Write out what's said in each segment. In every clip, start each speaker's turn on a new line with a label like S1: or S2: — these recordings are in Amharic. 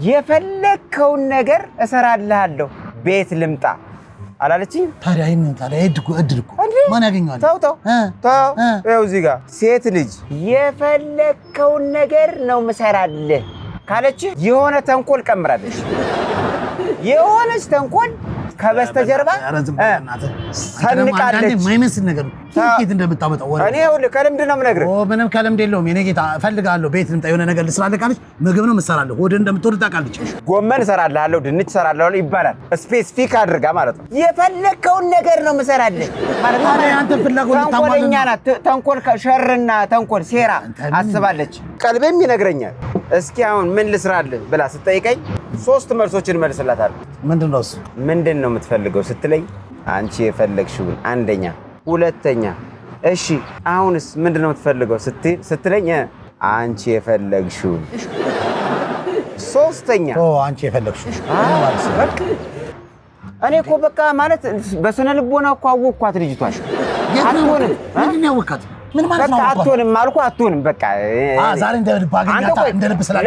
S1: የፈለከውን ነገር እሰራልሃለሁ ቤት ልምጣ አላለችኝ
S2: ታዲያ ይሄንን ታዲያ እድልኩ ማን ያገኛል
S1: ተው ይኸው እዚህ ጋር ሴት ልጅ የፈለከውን ነገር ነው መሰራልህ ካለች የሆነ ተንኮል ቀምራለች የሆነች ተንኮል ከበስተጀርባ ሰንቃለች
S2: ማይመስል ነገር ትኬት እንደምታመጣው ወሬ
S1: እኔ ሁሉ ከልምድ ነው የምነግርህ
S2: ምንም ከልምድ የለውም የኔ ጌታ እፈልጋለሁ ቤት ልምጣ የሆነ ነገር ልስራልህ ካለች ምግብ ነው የምትሰራልህ ወደ እንደምትወድ ታውቃለች
S1: ጎመን እሰራልሃለሁ ድንች እሰራልሃለሁ ይባላል ስፔሲፊክ አድርጋ ማለት ነው የፈለከውን ነገር ነው የምሰራልህ ማለት ነው
S2: አንተ ፍላጎት
S1: ተንኮለኛ ናት ተንኮል ሸርና ተንኮል ሴራ አስባለች ቀልቤም ይነግረኛል እስኪ አሁን ምን ልስራልህ ብላ ስትጠይቀኝ ሶስት መልሶችን መልስላታለሁ
S2: ምንድነው እሱ
S1: ምንድነው የምትፈልገው ስትለኝ አንቺ የፈለግሽውን አንደኛ ሁለተኛ እሺ አሁንስ ምንድነው የምትፈልገው ስትለኝ አንቺ የፈለግሽውን ሶስተኛ
S2: አንቺ የፈለግሽው
S1: እኔ እኮ በቃ ማለት በስነ ልቦና እኮ አወቅኳት ልጅቷን
S2: አትሆንም ምንድን ያወቅኳት ምን ማለት ነው
S1: አትሆንም አልኩ አትሆንም በቃ
S2: ዛሬ እንደልብ አገኛታ እንደልብ ስላለ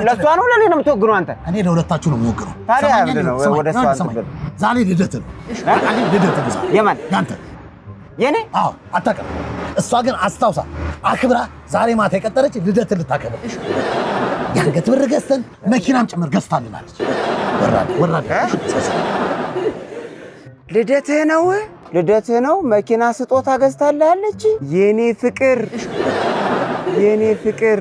S1: ለሷ ነው ለኔ ነው የምትወግነው አንተ
S2: እኔ ለሁለታችሁ ነው የምወግነው
S1: ታዲያ ምንድነው ወደ እሷ አንተበል
S2: ዛሬ ልደት ነው ዛሬ ልደት ነው
S1: የማን
S2: ያንተ
S1: የኔ
S2: አታውቅም እሷ ግን አስታውሳ አክብራ ዛሬ ማታ የቀጠረች ልደት ልታከብር ያንገት ብር ገዝተን መኪናም ጭምር ገዝታልናለች ወራድ ልደትህ ነው መኪና ስጦታ ገዝታልሃለች የኔ ፍቅር